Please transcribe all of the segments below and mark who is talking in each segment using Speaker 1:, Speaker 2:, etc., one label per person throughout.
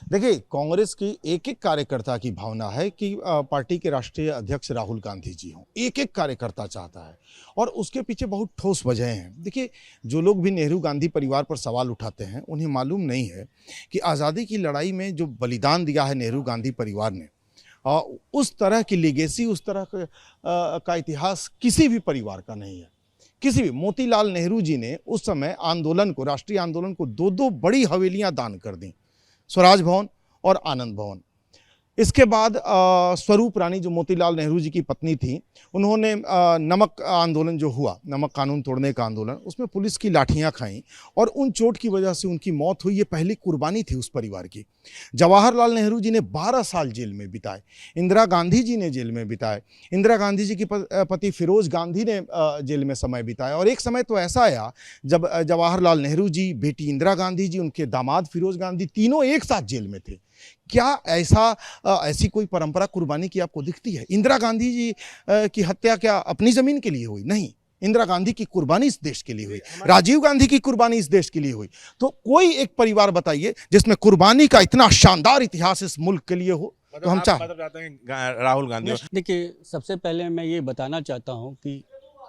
Speaker 1: देखिए, कांग्रेस की एक-एक कार्यकर्ता की भावना है कि पार्टी के राष्ट्रीय अध्यक्ष राहुल गांधी जी हों। एक-एक कार्यकर्ता चाहता है और उसके पीछे बहुत ठोस वजहें हैं। देखिए, जो लोग भी नेहरू गांधी परिवार पर सवाल उठाते हैं, उन्हें मालूम नहीं है कि आज़ादी की लड़ाई में जो बलिदान दिया है नेहरू गांधी परिवार ने, अ, उस तरह की लेगेसी, उस तरह का इतिहास किसी भी परिवार का नहीं है। किसी भी मोतीलाल नेहरू जी ने उस समय आंदोलन को, राष्ट्रीय आंदोलन को 2-2 बड़ी हवेलियां दान कर दी। स्वराज भवन और आनंद भवन। इसके बाद स्वरूप रानी जो मोतीलाल नेहरू जी की पत्नी थी, उन्होंने नमक आंदोलन जो हुआ, नमक कानून तोड़ने का आंदोलन, उसमें पुलिस की लाठियां खाईं और उन चोट की वजह से उनकी मौत हुई। ये पहली कुर्बानी थी उस परिवार की। जवाहरलाल नेहरू जी ने 12 साल जेल में बिताए, इंदिरा गांधी जी ने जेल में बिताए, इंदिरा गांधी जी की पति फिरोज गांधी ने जेल में समय बिताया। और एक समय तो ऐसा आया जब जवाहरलाल नेहरू जी, बेटी इंदिरा गांधी जी, उनके दामाद फिरोज गांधी, तीनों एक साथ जेल में थे। क्या ऐसी कोई परंपरा कुर्बानी की आपको दिखती है? इंदिरा गांधी जी की हत्या क्या अपनी जमीन के लिए हुई? नहीं, इंदिरा गांधी की कुर्बानी इस देश के लिए हुई, राजीव गांधी की कुर्बानी इस देश के लिए हुई। तो कोई एक परिवार बताइए जिसमें कुर्बानी का इतना शानदार इतिहास इस मुल्क के लिए हो। तो हम
Speaker 2: चाहते हैं राहुल गांधी।
Speaker 3: देखिए, सबसे पहले मैं ये बताना चाहता हूँ कि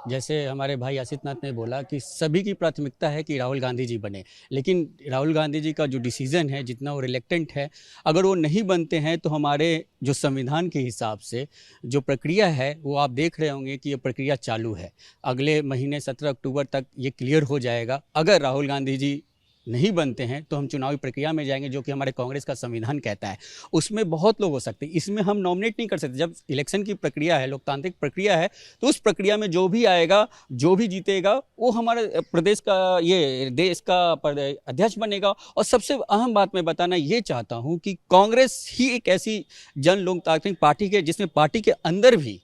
Speaker 3: जैसे हमारे भाई आशीष नाथ ने बोला कि सभी की प्राथमिकता है कि राहुल गांधी जी बने, लेकिन राहुल गांधी जी का जो डिसीज़न है, जितना वो रिलेक्टेंट है, अगर वो नहीं बनते हैं तो हमारे जो संविधान के हिसाब से जो प्रक्रिया है वो आप देख रहे होंगे कि ये प्रक्रिया चालू है। अगले महीने 17 अक्टूबर तक ये क्लियर हो जाएगा। अगर राहुल गांधी जी नहीं बनते हैं तो हम चुनावी प्रक्रिया में जाएंगे, जो कि हमारे कांग्रेस का संविधान कहता है। उसमें बहुत लोग हो सकते हैं, इसमें हम नॉमिनेट नहीं कर सकते। जब इलेक्शन की प्रक्रिया है, लोकतांत्रिक प्रक्रिया है, तो उस प्रक्रिया में जो भी आएगा, जो भी जीतेगा, वो हमारे प्रदेश का, ये देश का अध्यक्ष बनेगा। और सबसे अहम बात मैं बताना ये चाहता हूँ कि कांग्रेस ही एक ऐसी जन लोकतांत्रिक पार्टी है जिसमें पार्टी के अंदर भी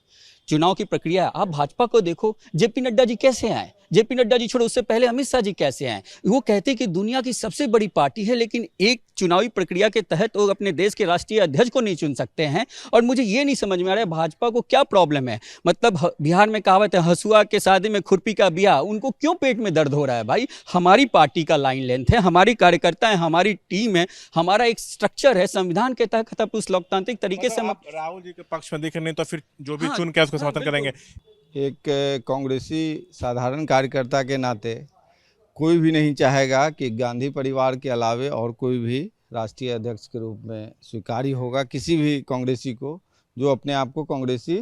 Speaker 3: चुनाव की प्रक्रिया है। आप भाजपा को देखो, जेपी नड्डा जी कैसे आए, जेपी नड्डा जी छोड़ो, उससे पहले अमित शाह जी कैसे आए। वो कहते हैं कि दुनिया की सबसे बड़ी पार्टी है, लेकिन एक चुनावी प्रक्रिया के तहत वो अपने देश के राष्ट्रीय अध्यक्ष को नहीं चुन सकते हैं। और मुझे ये नहीं समझ में आ रहा है भाजपा को क्या प्रॉब्लम है। मतलब बिहार में कहावत है, हंसुआ के शादी में खुरपी का ब्याह। उनको क्यों पेट में दर्द हो रहा है? भाई, हमारी पार्टी का लाइन लेंथ है, हमारी कार्यकर्ता है, हमारी टीम है, हमारा एक स्ट्रक्चर है, संविधान के तहत उस लोकतांत्रिक तरीके से हम
Speaker 2: राहुल जी के पक्ष में दिख रहे नहीं तो फिर जो भी चुन के उसको समर्थन करेंगे।
Speaker 4: एक कांग्रेसी साधारण कार्यकर्ता के नाते कोई भी नहीं चाहेगा कि गांधी परिवार के अलावे और कोई भी राष्ट्रीय अध्यक्ष के रूप में स्वीकार्य होगा किसी भी कांग्रेसी को जो अपने आप को कांग्रेसी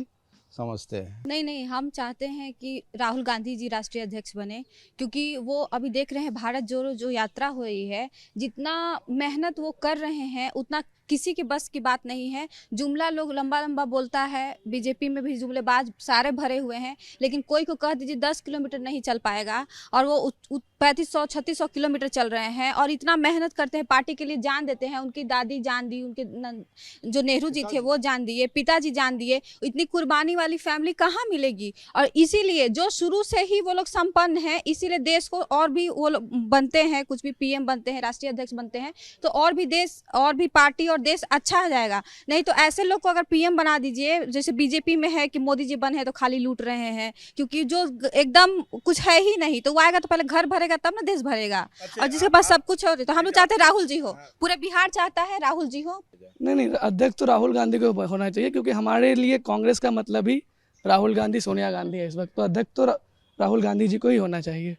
Speaker 4: समझते हैं।
Speaker 5: नहीं, हम चाहते हैं कि राहुल गांधी जी राष्ट्रीय अध्यक्ष बने, क्योंकि वो अभी देख रहे हैं भारत जोड़ो जो यात्रा हो रही है, जितना मेहनत वो कर रहे हैं उतना किसी के बस की बात नहीं है। जुमला लोग लंबा लंबा बोलता है, बीजेपी में भी जुमलेबाज सारे भरे हुए हैं, लेकिन कोई को कह दीजिए 10 किलोमीटर नहीं चल पाएगा और वो 3500-3600 किलोमीटर चल रहे हैं और इतना मेहनत करते हैं, पार्टी के लिए जान देते हैं। उनकी दादी जान दी, उनके जो नेहरू जी थे वो जान दिए, पिताजी जान दिए। इतनी कुर्बानी वाली फैमिली कहाँ मिलेगी? और इसीलिए जो शुरू से ही वो लोग संपन्न हैं, इसीलिए देश को और भी वो लोग बनते हैं, कुछ भी पीएम बनते हैं, राष्ट्रीय अध्यक्ष बनते हैं, तो और भी देश, और भी पार्टी और देश अच्छा हो जाएगा। नहीं तो ऐसे लोग को अगर पीएम बना दीजिए, जैसे बीजेपी में है कि मोदी जी बने हैं तो खाली लूट रहे हैं, क्योंकि जो एकदम कुछ है ही नहीं, तो वो आएगा तो पहले घर भरेगा तब ना देश भरेगा। और जिसके पास सब कुछ हो, तो हम लोग चाहते हैं राहुल जी हो, पूरे बिहार चाहता है राहुल जी हो।
Speaker 6: नहीं, अध्यक्ष तो राहुल गांधी को होना चाहिए, क्योंकि हमारे लिए कांग्रेस का मतलब ही राहुल गांधी, सोनिया गांधी है इस वक्त। तो अध्यक्ष तो राहुल गांधी जी को ही होना चाहिए।